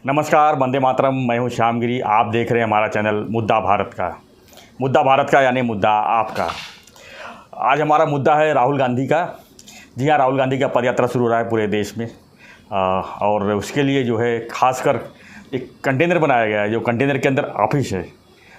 नमस्कार, वंदे मातरम। मैं हूं श्यामगिरी। आप देख रहे हैं हमारा चैनल मुद्दा भारत का यानी मुद्दा आपका। आज हमारा मुद्दा है राहुल गांधी का। जी हाँ, राहुल गांधी का पदयात्रा शुरू हो रहा है पूरे देश में और उसके लिए जो है खासकर एक कंटेनर बनाया गया है। जो कंटेनर के अंदर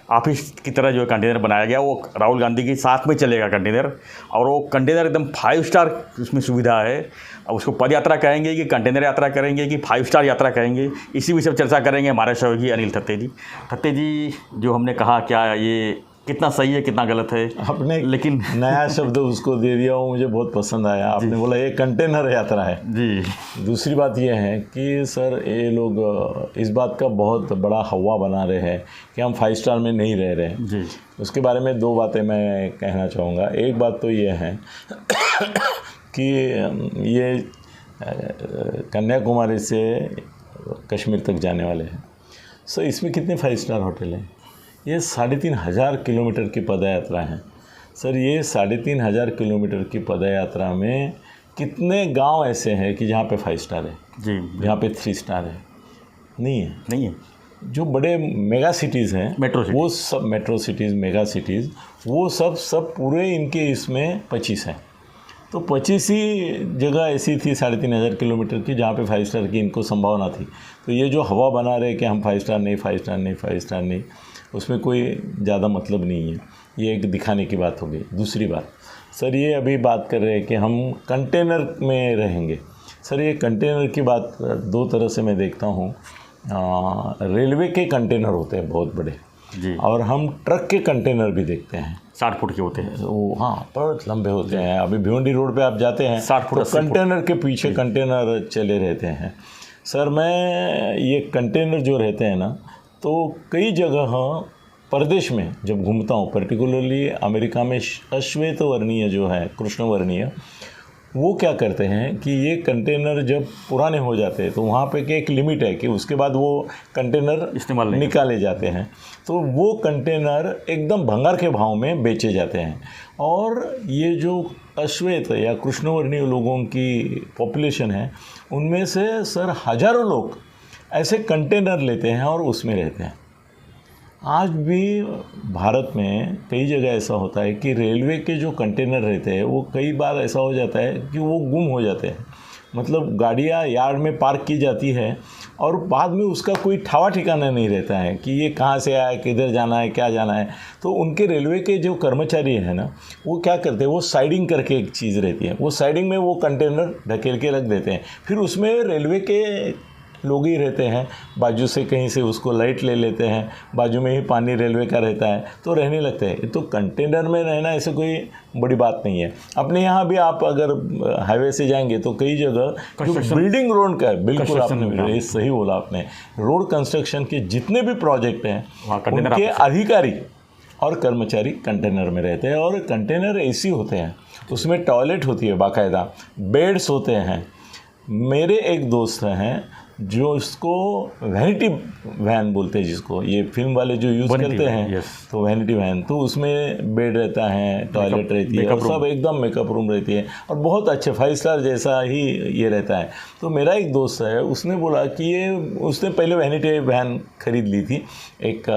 ऑफिस की तरह जो कंटेनर बनाया गया वो राहुल गांधी के साथ में चलेगा कंटेनर, और वो कंटेनर एकदम 5 स्टार उसमें सुविधा है। अब उसको पद यात्रा कहेंगे कि कंटेनर यात्रा करेंगे कि 5 स्टार यात्रा करेंगे, इसी विषय पर चर्चा करेंगे हमारे सहयोगी अनिल थत्ते जी। जो हमने कहा, क्या ये कितना सही है कितना गलत है? आपने लेकिन नया शब्द उसको दे दिया, वो मुझे बहुत पसंद आया। आपने बोला ये कंटेनर यात्रा है जी। दूसरी बात ये है कि सर ये लोग इस बात का बहुत बड़ा हवा बना रहे हैं कि हम 5 स्टार में नहीं रह रहे हैं। जी। उसके बारे में 2 बातें मैं कहना चाहूँगा। एक बात तो ये है कि ये कन्याकुमारी से कश्मीर तक जाने वाले हैं। सर इसमें कितने 5 स्टार होटल हैं? ये 3500 किलोमीटर की पदयात्रा है। सर ये 3500 किलोमीटर की पदयात्रा में कितने गांव ऐसे हैं कि जहाँ पे 5 स्टार है जी, जहाँ पे 3 स्टार है? नहीं है। जो बड़े मेगा सिटीज़ हैं, मेट्रो सिटी, वो सब मेट्रो सिटीज़, मेगा सिटीज़, वो सब पूरे इनके इसमें 25 हैं। तो 25 ही जगह ऐसी थी 3500 किलोमीटर की जहाँ पे 5 स्टार की इनको संभावना थी। तो ये जो हवा बना रहे कि हम 5 स्टार नहीं, 5 स्टार नहीं, 5 स्टार नहीं, उसमें कोई ज़्यादा मतलब नहीं है। ये एक दिखाने की बात हो गई। दूसरी बात, सर ये अभी बात कर रहे हैं कि हम कंटेनर में रहेंगे। सर ये कंटेनर की बात 2 तरह से मैं देखता हूँ। रेलवे के कंटेनर होते हैं बहुत बड़े जी, और हम ट्रक के कंटेनर भी देखते हैं। 60 फुट के होते हैं वो, हाँ, बहुत लंबे होते हैं। अभी भिवंडी रोड पे आप जाते हैं 60 फुट, तो 80 फुट। कंटेनर के पीछे कंटेनर चले रहते हैं। सर मैं ये कंटेनर जो रहते हैं ना, तो कई जगह प्रदेश में जब घूमता हूँ, पर्टिकुलरली अमेरिका में अश्वेत वर्णीय जो है, कृष्ण वर्णीय, वो क्या करते हैं कि ये कंटेनर जब पुराने हो जाते हैं तो वहाँ पे एक लिमिट है कि उसके बाद वो कंटेनर इस्तेमाल निकाले जाते हैं। तो वो कंटेनर एकदम भंगार के भाव में बेचे जाते हैं। और ये जो अश्वेत या कृष्णवर्णीय लोगों की पॉपुलेशन है, उनमें से सर हज़ारों लोग ऐसे कंटेनर लेते हैं और उसमें रहते हैं। आज भी भारत में कई जगह ऐसा होता है कि रेलवे के जो कंटेनर रहते हैं वो कई बार ऐसा हो जाता है कि वो गुम हो जाते हैं। मतलब गाड़ियाँ यार्ड में पार्क की जाती है और बाद में उसका कोई ठिकाना ठिकाना नहीं रहता है कि ये कहाँ से आया, किधर जाना है, क्या जाना है। तो उनके रेलवे के जो कर्मचारी हैं ना, वो क्या करते हैं, वो साइडिंग करके एक चीज़ रहती है, वो साइडिंग में वो कंटेनर ढकेल के रख देते हैं। फिर उसमें रेलवे के लोग ही रहते हैं, बाजू से कहीं से उसको लाइट ले लेते हैं, बाजू में ही पानी रेलवे का रहता है तो रहने लगते हैं। तो कंटेनर में रहना ऐसे कोई बड़ी बात नहीं है। अपने यहाँ भी आप अगर हाईवे से जाएंगे तो कई जगह जो बिल्डिंग रोड का है, बिल्कुल आपने सही बोला आपने, रोड कंस्ट्रक्शन के जितने भी प्रोजेक्ट हैं उनके अधिकारी और कर्मचारी कंटेनर में रहते हैं। और कंटेनर ऐसी होते हैं, उसमें टॉयलेट होती है, बाकायदा बेड्स होते हैं। मेरे एक दोस्त हैं जो इसको वैनिटी वैन बोलते हैं, जिसको ये फिल्म वाले जो यूज़ करते हैं, तो वैनिटी वैन, तो उसमें बेड रहता है, टॉयलेट रहती है और सब एकदम मेकअप रूम रहती है और बहुत अच्छे 5 स्टार जैसा ही ये रहता है। तो मेरा एक दोस्त है, उसने बोला कि ये उसने पहले वैनिटी वैन खरीद ली थी, एक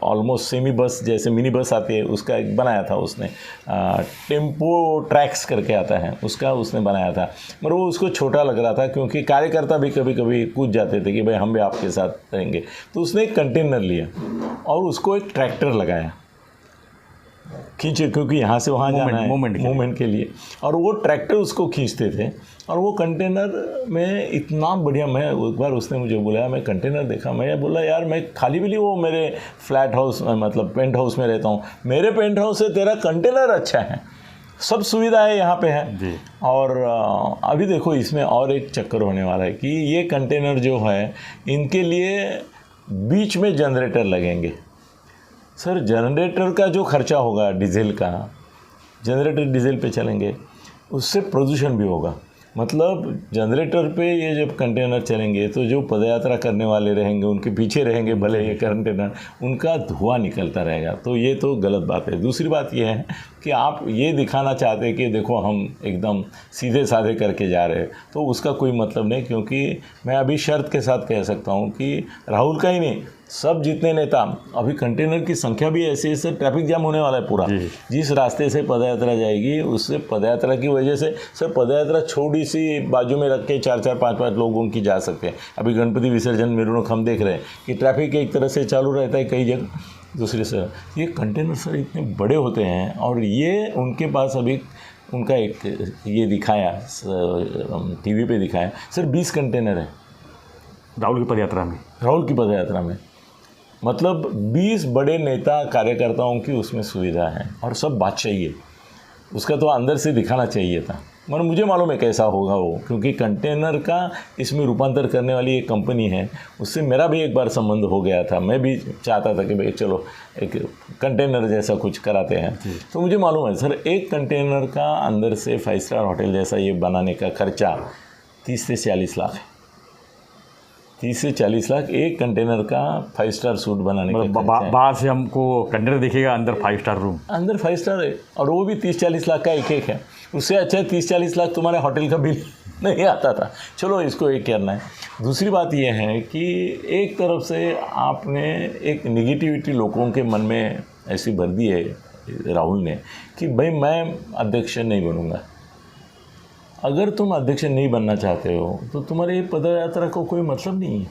ऑलमोस्ट सेमी बस जैसे मिनी बस आती है उसका एक बनाया था उसने, टेम्पो ट्रैक्स करके आता है उसका उसने बनाया था। मगर वो उसको छोटा लग रहा था क्योंकि कार्यकर्ता भी कभी कभी कूद जाते थे कि भाई हम भी आपके साथ रहेंगे। तो उसने एक कंटेनर लिया और उसको एक ट्रैक्टर लगाया खींचे, क्योंकि यहाँ से वहाँ जाना है मूवमेंट के लिए, और वो ट्रैक्टर उसको खींचते थे। और वो कंटेनर में इतना बढ़िया, मैं एक बार उसने मुझे बुलाया, मैं कंटेनर देखा, मैं बोला यार मैं खाली भी वो मेरे फ्लैट हाउस मतलब पेंट हाउस में रहता हूँ, मेरे पेंट हाउस से तेरा कंटेनर अच्छा है, सब सुविधाएं यहाँ पे है जी। और अभी देखो इसमें और एक चक्कर होने वाला है कि ये कंटेनर जो है इनके लिए बीच में जनरेटर लगेंगे। सर जनरेटर का जो खर्चा होगा डीजल का, जनरेटर डीजल पे चलेंगे, उससे प्रदूषण भी होगा। मतलब जनरेटर पे ये जब कंटेनर चलेंगे तो जो पदयात्रा करने वाले रहेंगे उनके पीछे रहेंगे भले ये कंटेनर, उनका धुआं निकलता रहेगा। तो ये तो गलत बात है। दूसरी बात ये है कि आप ये दिखाना चाहते हैं कि देखो हम एकदम सीधे साधे करके जा रहे हैं, तो उसका कोई मतलब नहीं। क्योंकि मैं अभी शर्त के साथ कह सकता हूँ कि राहुल का ही नहीं, सब जितने नेता, अभी कंटेनर की संख्या भी ऐसी है सर, ट्रैफिक जाम होने वाला है पूरा। जिस रास्ते से पदयात्रा जाएगी उससे पदयात्रा की वजह से सर पदयात्रा छोटी सी बाजू में रख के 4-4, 5-5 लोगों की जा सकते हैं। अभी गणपति विसर्जन मिलूक हम देख रहे हैं कि ट्रैफिक एक तरह से चालू रहता है कई जगह, दूसरे से ये कंटेनर सर इतने बड़े होते हैं। और ये उनके पास अभी उनका एक ये दिखाया टीवी पे दिखाया सर, 20 कंटेनर है राहुल की पदयात्रा में। राहुल की पदयात्रा में, मतलब 20 बड़े नेता कार्यकर्ताओं की उसमें सुविधा है और सब बात चाहिए। उसका तो अंदर से दिखाना चाहिए था, मगर मुझे मालूम है कैसा होगा वो, क्योंकि कंटेनर का इसमें रूपांतर करने वाली एक कंपनी है, उससे मेरा भी एक बार संबंध हो गया था। मैं भी चाहता था कि भाई चलो एक कंटेनर जैसा कुछ कराते हैं। तो मुझे मालूम है सर, एक कंटेनर का अंदर से 5 स्टार होटल जैसा ये बनाने का खर्चा 30 से 40 लाख है। 30 से 40 लाख एक कंटेनर का 5 स्टार सूट बनाने का। बाहर से हमको कंटेनर दिखेगा, अंदर 5 स्टार रूम, अंदर 5 स्टार है, और वो भी 30-40 लाख का एक है। उससे अच्छा 30-40 लाख तुम्हारे होटल का बिल नहीं आता था। चलो इसको एक करना है। दूसरी बात ये है कि एक तरफ से आपने एक निगेटिविटी लोगों के मन में ऐसी भर दी है राहुल ने कि भाई मैं अध्यक्ष नहीं बनूंगा। अगर तुम अध्यक्ष नहीं बनना चाहते हो तो तुम्हारे पदयात्रा को कोई मतलब नहीं है,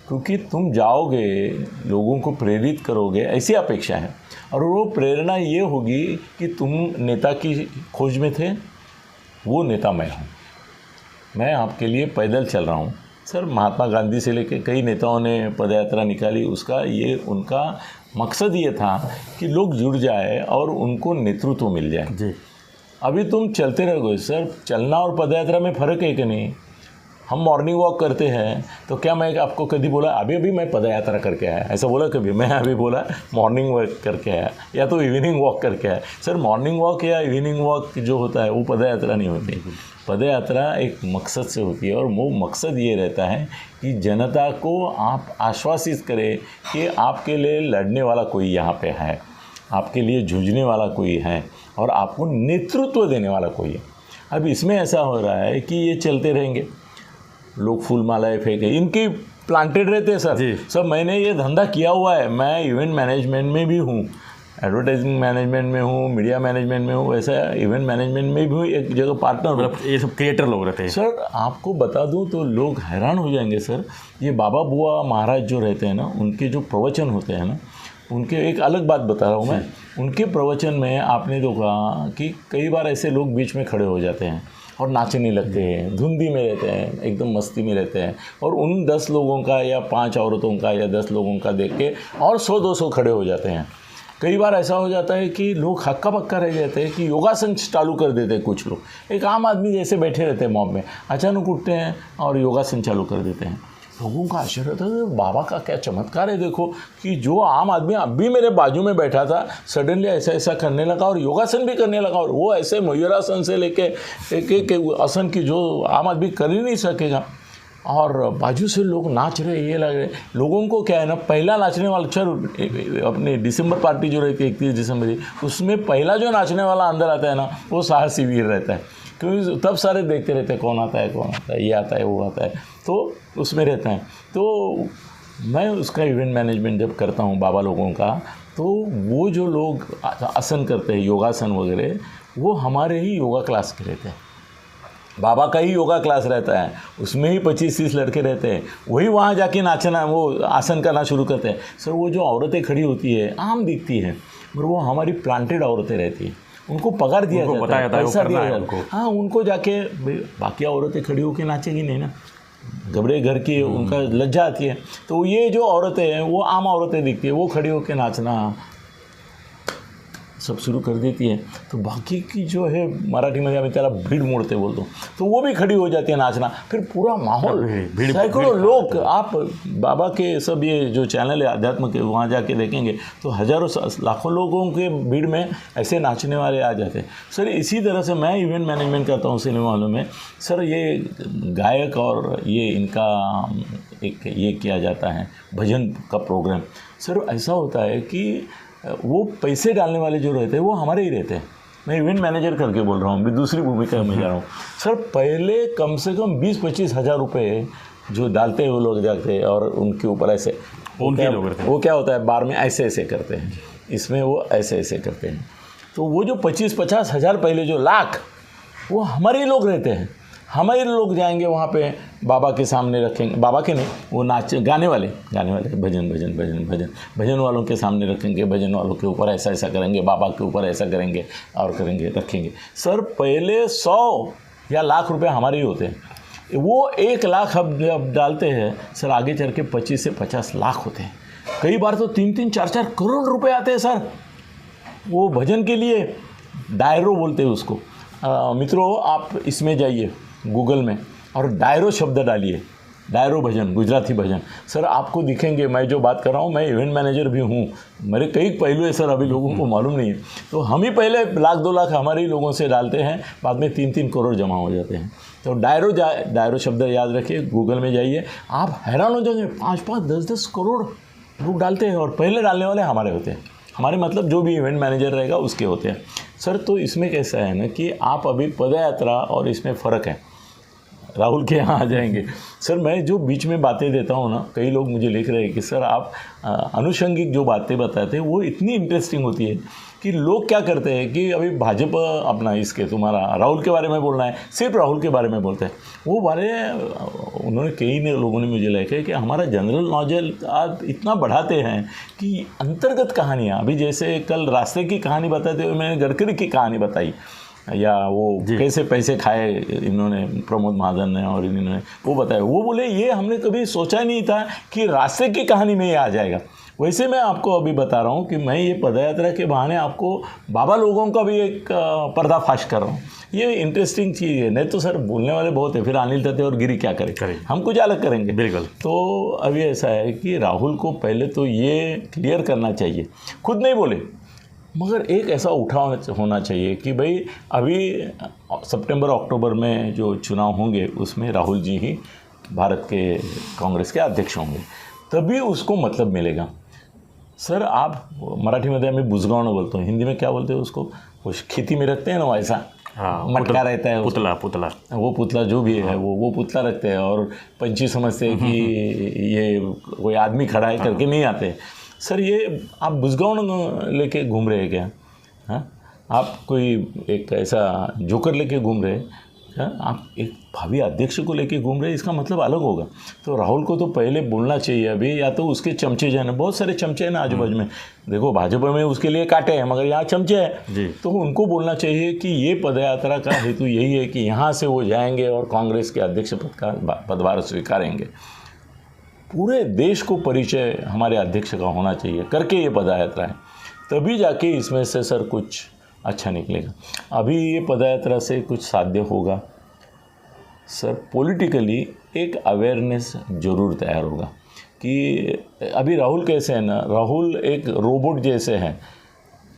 क्योंकि तुम जाओगे, लोगों को प्रेरित करोगे, ऐसी अपेक्षा है। और वो प्रेरणा ये होगी कि तुम नेता की खोज में थे, वो नेता मैं हूँ, मैं आपके लिए पैदल चल रहा हूँ। सर महात्मा गांधी से लेकर कई नेताओं ने पदयात्रा निकाली, उसका ये उनका मकसद ये था कि लोग जुड़ जाए और उनको नेतृत्व मिल जाए जी। अभी तुम चलते रहोगे सर, चलना और पदयात्रा में फ़र्क है कि नहीं। हम मॉर्निंग वॉक करते हैं तो क्या मैं आपको कभी बोला अभी मैं पदयात्रा करके आया, ऐसा बोला कभी? मैं अभी बोला मॉर्निंग वॉक करके आया या तो इवनिंग वॉक करके आया। सर मॉर्निंग वॉक या इवनिंग वॉक जो होता है वो पदयात्रा नहीं होती। पदयात्रा एक मकसद से होती है, और वो मकसद ये रहता है कि जनता को आप आश्वासित करें कि आपके लिए लड़ने वाला कोई यहाँ पे है, आपके लिए जूझने वाला कोई है, और आपको नेतृत्व देने वाला कोई है। अब इसमें ऐसा हो रहा है कि ये चलते रहेंगे, लोग फूल मालाएं फेंके, इनकी प्लांटेड रहते हैं सर। सब मैंने ये धंधा किया हुआ है, मैं इवेंट मैनेजमेंट में भी हूँ, एडवर्टाइजिंग मैनेजमेंट में हूँ, मीडिया मैनेजमेंट में हूँ, वैसा इवेंट मैनेजमेंट में भी हूँ, एक जगह पार्टनर हूँ। मतलब ये सब क्रिएटर लोग रहते हैं सर। आपको बता दूँ तो लोग हैरान हो जाएंगे सर, ये बाबा बुआ महाराज जो रहते हैं ना, उनके जो प्रवचन होते हैं ना, उनके एक अलग बात बता रहा हूँ मैं, उनके प्रवचन में आपने देखा कि कई बार ऐसे लोग बीच में खड़े हो जाते हैं और नाचने लगते हैं, धुंधी में रहते हैं, एकदम मस्ती में रहते हैं, और उन 10 लोगों का या 5 औरतों का या 10 लोगों का देख के और 100-200 खड़े हो जाते हैं। कई बार ऐसा हो जाता है कि लोग हक्का पक्का रह जाते हैं कि योगासन चालू कर देते हैं कुछ लोग। एक आम आदमी जैसे बैठे रहते हैं मॉब में, अचानक उठते हैं और योगासन चालू कर देते हैं। लोगों का आश्चर्य होता है, बाबा का क्या चमत्कार है, देखो कि जो आम आदमी अभी मेरे बाजू में बैठा था सडनली ऐसा ऐसा करने लगा और योगासन भी करने लगा, और वो ऐसे मयूरासन से लेके एक आसन की जो आम आदमी कर ही नहीं सकेगा, और बाजू से लोग नाच रहे, ये लग रहे। लोगों को क्या है ना, पहला नाचने वाला, चल अपने दिसंबर पार्टी जो रहती है 31 दिसंबर की, उसमें पहला जो नाचने वाला अंदर आता है ना, वो साहसी वीर रहता है, क्योंकि तब सारे देखते रहते हैं कौन आता है, ये आता है, वो आता है, तो उसमें रहता है। तो मैं उसका इवेंट मैनेजमेंट जब करता हूँ बाबा लोगों का, तो वो जो लोग आसन करते हैं, योगासन वगैरह, वो हमारे ही योगा क्लास के रहते हैं। बाबा का ही योगा क्लास रहता है, उसमें ही 25-30 लड़के रहते हैं, वही वहाँ जाके नाचना, वो आसन करना शुरू करते हैं। सर वो जो औरतें खड़ी होती है आम दिखती है, पर वो हमारी प्लांटेड औरतें रहती हैं, उनको पगार दिया जाता है, पैसा दिया जाता है। हाँ, उनको जाके बाकी औरतें खड़ी होकर नाचेगी नहीं ना, घबरे घर की, उनका लज्जा आती है। तो ये जो औरतें हैं वो आम औरतें दिखती है, वो खड़ी होकर नाचना सब शुरू कर देती है। तो बाकी की जो है, मराठी में हमें त्याला भीड़ मोड़ते बोलते, तो वो भी खड़ी हो जाती है नाचना, फिर पूरा माहौल, सैकड़ों लोग, आप बाबा के सब ये जो चैनल है अध्यात्म के, वहाँ जाके देखेंगे तो हज़ारों लाखों लोगों के भीड़ में ऐसे नाचने वाले आ जाते हैं। सर इसी तरह से मैं इवेंट मैनेजमेंट करता हूँ सिनेमा हॉलों में। सर ये गायक और ये इनका एक ये किया जाता है भजन का प्रोग्राम। सर ऐसा होता है कि वो पैसे डालने वाले जो रहते हैं वो हमारे ही रहते हैं। मैं इवेंट मैनेजर करके बोल रहा हूँ, मैं दूसरी भूमिका में जा रहा हूँ। सर पहले कम से कम 20-25 हज़ार रुपये जो डालते हैं वो लोग जाते हैं और उनके ऊपर ऐसे वो क्या होता है, बार में ऐसे ऐसे करते हैं, इसमें वो ऐसे ऐसे करते हैं। तो वो जो 25-50 हज़ार पहले जो लाख, वो हमारे ही लोग रहते हैं। हमारे लोग जाएंगे वहाँ पे, बाबा के सामने रखेंगे, बाबा के नहीं, वो गाने वाले भजन वालों के सामने रखेंगे, भजन वालों के ऊपर ऐसा ऐसा करेंगे, बाबा के ऊपर ऐसा करेंगे और करेंगे, रखेंगे। सर पहले 100 या लाख रुपए हमारे ही होते हैं। वो 1 लाख अब जब डालते हैं सर, आगे चल के 25 से 50 लाख होते हैं। कई बार तो 3-3, 4-4 करोड़ रुपए आते हैं सर वो भजन के लिए। डायरो बोलते हैं उसको। मित्रों, आप इसमें जाइए गूगल में और डायरो शब्द डालिए, डायरो भजन, गुजराती भजन। सर आपको दिखेंगे, मैं जो बात कर रहा हूँ, मैं इवेंट मैनेजर भी हूँ, मेरे कई पहलू है सर, अभी लोगों को मालूम नहीं है। तो हम ही पहले 1-2 लाख हमारे ही लोगों से डालते हैं, बाद में 3-3 करोड़ जमा हो जाते हैं। तो डायरो शब्द याद रखिए, गूगल में जाइए, आप हैरान हो जाएंगे, 5-5, 10-10 करोड़ लोग डालते हैं और पहले डालने वाले हमारे होते हैं। हमारे मतलब जो भी इवेंट मैनेजर रहेगा उसके होते हैं। सर तो इसमें कैसा है ना कि आप अभी पदयात्रा और इसमें फ़र्क है। राहुल के यहाँ आ जाएंगे सर। मैं जो बीच में बातें देता हूँ ना, कई लोग मुझे लिख रहे हैं कि सर आप अनुषंगिक जो बातें बताते हैं वो इतनी इंटरेस्टिंग होती है कि लोग क्या करते हैं कि अभी भाजपा अपना इसके तुम्हारा राहुल के बारे में बोलना है, सिर्फ राहुल के बारे में बोलते हैं। वो उन्होंने कई लोगों ने मुझे लिखा है कि हमारा जनरल नॉलेज आप इतना बढ़ाते हैं कि अंतर्गत कहानियाँ, अभी जैसे कल रास्ते की कहानी बताते हुए मैंने गडकरी की कहानी बताई, या वो कैसे पैसे खाए इन्होंने, प्रमोद महाजन ने और इन्होंने वो बताया। वो बोले ये हमने कभी सोचा नहीं था कि रास्ते की कहानी में ये आ जाएगा। वैसे मैं आपको अभी बता रहा हूँ कि मैं ये पदयात्रा के बहाने आपको बाबा लोगों का भी एक पर्दाफाश कर रहा हूँ। ये इंटरेस्टिंग चीज़ है। नहीं तो सर बोलने वाले बहुत है, फिर अनिल दत्ते और गिरी क्या करें, हम कुछ अलग करेंगे। बिल्कुल। तो अभी ऐसा है कि राहुल को पहले तो ये क्लियर करना चाहिए, खुद नहीं बोले मगर एक ऐसा उठाव होना चाहिए कि भाई अभी सितंबर-अक्टूबर में जो चुनाव होंगे उसमें राहुल जी ही भारत के कांग्रेस के अध्यक्ष होंगे, तभी उसको मतलब मिलेगा। सर आप मराठीमध्ये आम्ही बुजगावणं बोलतो, हिंदी में क्या बोलते हैं उसको, वो खेती में रखते हैं ना वैसा, मटका रहता है, पुतला वो पुतला जो भी है वो पुतला रखते हैं और पंछी समझते हैं कि ये कोई आदमी खड़ा है करके नहीं आते। सर ये आप बुजगावण लेके घूम रहे हैं क्या? हाँ, आप कोई एक ऐसा जोकर लेके घूम रहे हैं? आप एक भावी अध्यक्ष को लेके घूम रहे हैं, इसका मतलब अलग होगा। तो राहुल को तो पहले बोलना चाहिए अभी, या तो उसके चमचे जो है ना, बहुत सारे चमचे हैं ना आजू बाजू में, देखो भाजपा में उसके लिए काटे हैं मगर यहाँ चमचे हैं, तो उनको बोलना चाहिए कि ये पदयात्रा का हेतु यही है कि यहाँ से वो जाएंगे और कांग्रेस के अध्यक्ष पद का पदभार स्वीकारेंगे। पूरे देश को परिचय हमारे अध्यक्ष का होना चाहिए करके ये पदयात्रा है, तभी जाके इसमें से सर कुछ अच्छा निकलेगा। अभी ये पदयात्रा से कुछ साध्य होगा सर, पॉलिटिकली एक अवेयरनेस ज़रूर तैयार होगा कि अभी राहुल कैसे है ना, राहुल एक रोबोट जैसे हैं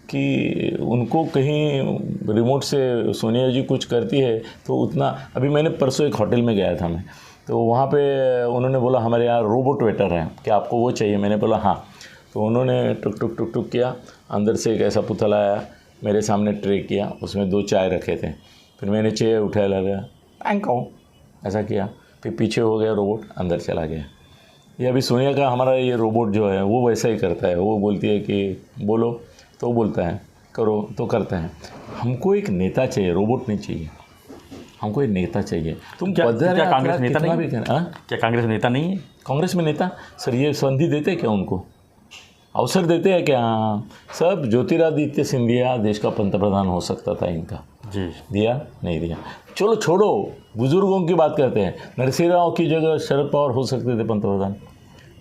कि उनको कहीं रिमोट से सोनिया जी कुछ करती है तो उतना। अभी मैंने परसों एक होटल में गया था मैं, तो वहाँ पे उन्होंने बोला हमारे यहाँ रोबोट वेटर हैं, क्या आपको वो चाहिए? मैंने बोला हाँ। तो उन्होंने टुक टुक टुक टुक किया, अंदर से एक ऐसा पुतला आया, मेरे सामने ट्रे किया, उसमें 2 चाय रखे थे, फिर मैंने चाय उठाया, लगा पैंकाऊ ऐसा किया, फिर पीछे हो गया रोबोट, अंदर चला गया। ये अभी सोनिया का हमारा ये रोबोट जो है वो वैसा ही करता है, वो बोलती है कि बोलो तो बोलता है, करो तो करता है। हमको एक नेता चाहिए, रोबोट नहीं चाहिए, हमको एक नेता चाहिए। तुम क्या कांग्रेस नेता नहीं भी क्या कांग्रेस नेता नहीं है? कांग्रेस में नेता सर ये संधि देते क्या, उनको अवसर देते हैं क्या? सब ज्योतिरादित्य सिंधिया देश का पंतप्रधान हो सकता था इनका, जी दिया नहीं दिया। चलो छोड़ो, बुजुर्गों की बात करते हैं। नरसिंह राव की जगह शरद पवार हो सकते थे पंतप्रधान,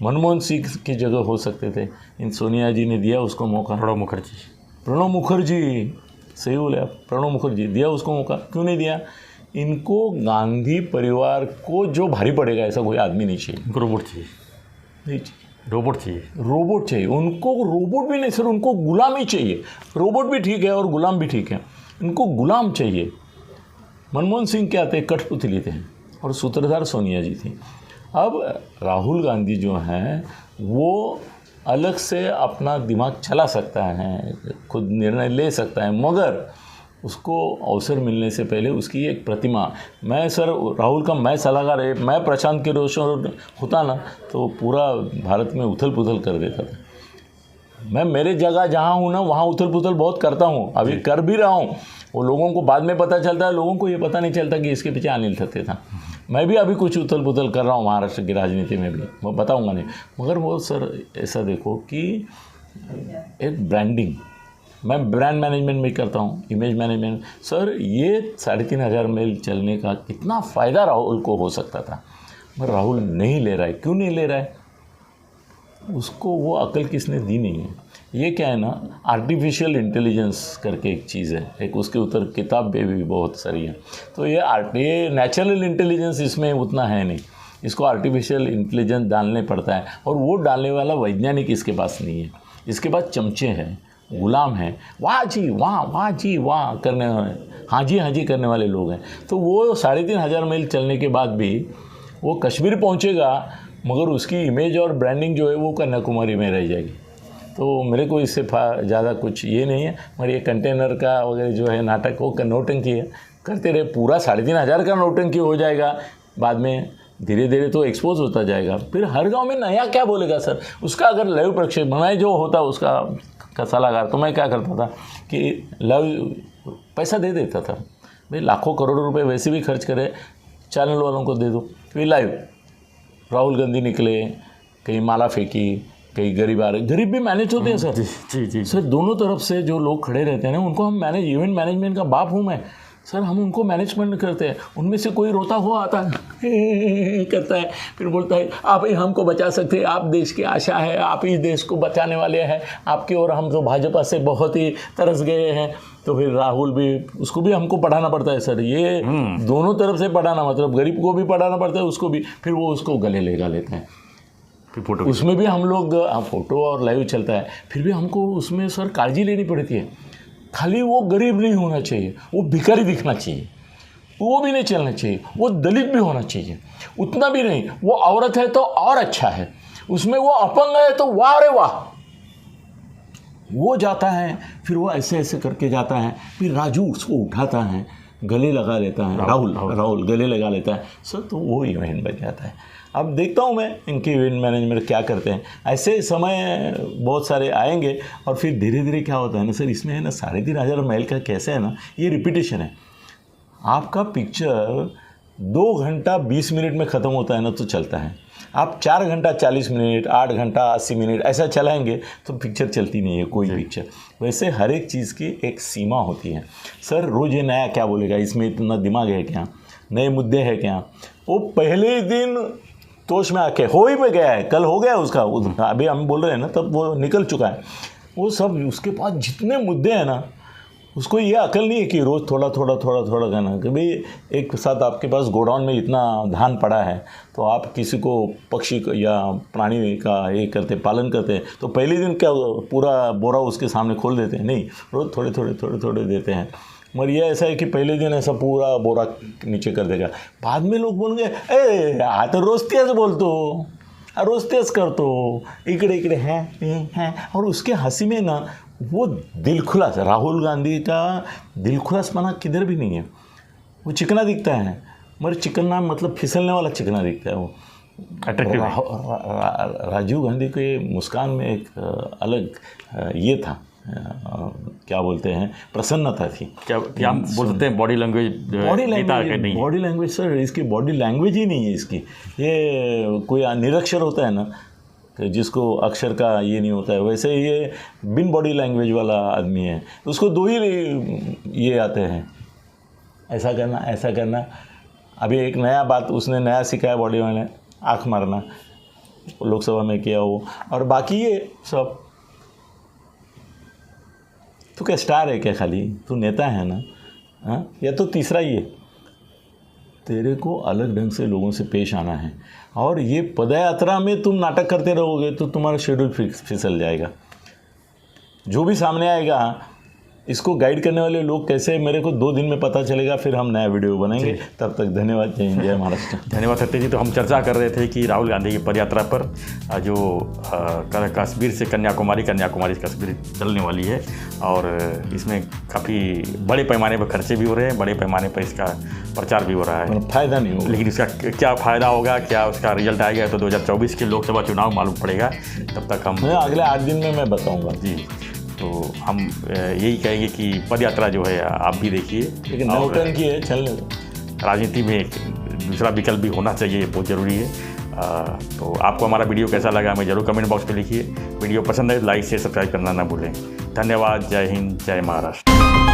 मनमोहन सिंह की जगह हो सकते थे। इन सोनिया जी ने दिया उसको मौका। प्रणब मुखर्जी सही बोले आप, प्रणब मुखर्जी दिया उसको मौका, क्यों नहीं दिया? इनको गांधी परिवार को जो भारी पड़ेगा ऐसा कोई आदमी नहीं चाहिए, रोबोट चाहिए, नहीं चाहिए, रोबोट चाहिए उनको। रोबोट भी नहीं सर, उनको गुलाम ही चाहिए। रोबोट भी ठीक है और गुलाम भी ठीक है, इनको गुलाम चाहिए। मनमोहन सिंह क्या थे, कठपुतली थे और सूत्रधार सोनिया जी थी। अब राहुल गांधी जो हैं वो अलग से अपना दिमाग चला सकता है, खुद निर्णय ले सकता है, मगर उसको अवसर मिलने से पहले उसकी एक प्रतिमा, मैं सर राहुल का मैं सलाहकार है, मैं प्रशांत किशोर होता ना तो पूरा भारत में उथल पुथल कर देता था। मैं मेरे जगह जहाँ हूँ ना वहाँ उथल पुथल बहुत करता हूँ, अभी कर भी रहा हूँ। वो लोगों को बाद में पता चलता है, लोगों को ये पता नहीं चलता कि इसके पीछे अनिल थत्ते था। मैं भी अभी कुछ उथल पुथल कर रहा हूँ महाराष्ट्र की राजनीति में भी, मैं बताऊँगा नहीं। मगर वो सर ऐसा देखो कि एक ब्रांडिंग, मैं ब्रांड मैनेजमेंट भी करता हूँ, इमेज मैनेजमेंट। सर ये 3500 मील चलने का कितना फ़ायदा राहुल को हो सकता था, मगर राहुल नहीं ले रहा है। क्यों नहीं ले रहा है? उसको वो अकल किसने दी नहीं है। ये क्या है ना, आर्टिफिशियल इंटेलिजेंस करके एक चीज़ है, एक उसके ऊपर किताब भी बहुत सारी है। तो ये नेचुरल इंटेलिजेंस इसमें उतना है नहीं, इसको आर्टिफिशियल इंटेलिजेंस डालने पड़ता है, और वो डालने वाला वैज्ञानिक इसके पास नहीं है। इसके पास चमचे हैं, गुलाम हैं, वाह जी वाह करने वाले, हाँ जी करने वाले लोग हैं। तो वो 3500 मील चलने के बाद भी वो कश्मीर पहुँचेगा, मगर उसकी इमेज और ब्रांडिंग जो है वो कन्याकुमारी में रह जाएगी। तो मेरे को इससे ज़्यादा कुछ ये नहीं है। मगर ये कंटेनर का वगैरह जो है नाटक, वो नौटंकी है, करते रहे, पूरा 3500 का नौटंकी हो जाएगा, बाद में धीरे धीरे तो एक्सपोज होता जाएगा। फिर हर गांव में नया क्या बोलेगा सर, उसका अगर लाइव प्रक्षेपण मैं जो होता उसका सलाहकार, तो मैं क्या करता था कि लाइव पैसा दे देता था। भाई लाखों करोड़ों रुपए वैसे भी खर्च करे, चैनल वालों को दे दो, फिर लाइव राहुल गांधी निकले, कहीं माला फेंकी, कहीं गरीब आ रहे, गरीब भी मैनेज होते हैं सर। जी सर दोनों तरफ से जो लोग खड़े रहते हैं ना, उनको हम मैनेज, इवेंट मैनेजमेंट का बाप हूँ मैं सर, हम उनको मैनेजमेंट करते हैं। उनमें से कोई रोता हुआ आता है करता है, फिर बोलता है आप ही हमको बचा सकते हैं, आप देश की आशा है, आप ही देश को बचाने वाले हैं आपकी, और हम तो भाजपा से बहुत ही तरस गए हैं। तो फिर राहुल भी, उसको भी हमको पढ़ाना पड़ता है सर, ये दोनों तरफ से पढ़ाना, मतलब गरीब को भी पढ़ाना पड़ता है, उसको भी। फिर वो उसको गले लगा लेते हैं, फिर फोटो, उसमें भी हम लोग फोटो और लाइव चलता है, फिर भी हमको उसमें सर काळजी लेनी पड़ती है। खाली वो गरीब नहीं होना चाहिए, वो भिखारी दिखना चाहिए, वो भी नहीं चलना चाहिए, वो दलित भी होना चाहिए, उतना भी नहीं, वो औरत है तो और अच्छा है, उसमें वो अपंग है तो वाह रे वाह, वो जाता है, फिर वो ऐसे ऐसे करके जाता है, फिर राजू उसको उठाता है, गले लगा लेता है, राहुल गले लगा लेता है सर, तो वो इवेंट बन जाता है। अब देखता हूँ मैं इनके इवेंट मैनेजमेंट क्या करते हैं। ऐसे समय बहुत सारे आएंगे, और फिर धीरे धीरे क्या होता है ना सर, इसमें है ना 3500 मील का कैसे है ना, ये रिपीटेशन है। आपका पिक्चर 2 घंटा 20 मिनट में ख़त्म होता है ना तो चलता है, आप 4 घंटा 40 मिनट, 8 घंटा 80 मिनट ऐसा चलाएंगे तो पिक्चर चलती नहीं है कोई पिक्चर। वैसे हर एक चीज़ की एक सीमा होती है सर। रोज़ ये नया क्या बोलेगा, इसमें इतना दिमाग है क्या, नए मुद्दे हैं क्या, वो पहले ही दिन तोश में आके हो ही में गया है, कल हो गया उसका, अभी हम बोल रहे हैं ना तब वो निकल चुका है वो सब। उसके पास जितने मुद्दे हैं ना, उसको ये अकल नहीं है कि रोज़ थोड़ा करना, कि भाई एक साथ आपके पास गोडाउन में इतना धान पड़ा है, तो आप किसी को पक्षी या प्राणी का ये करते, पालन करते हैं, तो पहले दिन क्या पूरा बोरा उसके सामने खोल देते हैं, नहीं, रोज़ थोड़े देते हैं। मगर ये ऐसा है कि पहले दिन ऐसा पूरा बोरा नीचे कर देगा, बाद में लोग बोलेंगे ए आता रोज तेच बोलतो, रोज तेच करतो, इकडे हैं, और उसके हंसी में ना वो दिलखुलास, राहुल गांधी का दिलखुलासपना किधर भी नहीं है। वो चिकना दिखता है, मगर चिकना मतलब फिसलने वाला चिकना दिखता है वो, अट्रैक्टिव। राजीव गांधी के मुस्कान में एक अलग ये था, क्या बोलते हैं, प्रसन्नता थी। क्या हम बोलते हैं बॉडी लैंग्वेज सर, इसकी बॉडी लैंग्वेज ही नहीं है इसकी। ये कोई निरक्षर होता है ना, जिसको अक्षर का ये नहीं होता है, वैसे ये बिन बॉडी लैंग्वेज वाला आदमी है। उसको 2 ही ये आते हैं, ऐसा करना। अभी एक नया बात उसने नया सिखाया बॉडी में, आँख मारना, लोकसभा में किया वो, और बाकी ये सब। तू क्या स्टार है क्या, खाली तू नेता है ना, हाँ, या तो तीसरा ही है, तेरे को अलग ढंग से लोगों से पेश आना है। और ये पदयात्रा में तुम नाटक करते रहोगे तो तुम्हारा शेड्यूल फिसल जाएगा। जो भी सामने आएगा इसको गाइड करने वाले लोग कैसे हैं, मेरे को 2 दिन में पता चलेगा, फिर हम नया वीडियो बनाएंगे। तब तक धन्यवाद। जय हिंद, जय महाराष्ट्र। धन्यवाद सत्य जी। तो हम चर्चा कर रहे थे कि राहुल गांधी की पदयात्रा पर जो कश्मीर से कन्याकुमारी से कश्मीर चलने वाली है, और इसमें काफ़ी बड़े पैमाने पर खर्चे भी हो रहे हैं, बड़े पैमाने पर इसका प्रचार भी हो रहा है। फ़ायदा नहीं होगा, लेकिन इसका क्या फ़ायदा होगा, क्या उसका रिजल्ट आएगा, तो 2024 के लोकसभा चुनाव मालूम पड़ेगा। तब तक हम अगले 8 दिन में मैं बताऊंगा जी। तो हम यही कहेंगे कि पदयात्रा जो है आप भी देखिए, लेकिन नौटंकी है, चलने दो। राजनीति में एक दूसरा विकल्प भी होना चाहिए, बहुत ज़रूरी है। तो आपको हमारा वीडियो कैसा लगा हमें ज़रूर कमेंट बॉक्स में लिखिए। वीडियो पसंद है तो लाइक शेयर सब्सक्राइब करना ना भूलें। धन्यवाद। जय हिंद, जय महाराष्ट्र।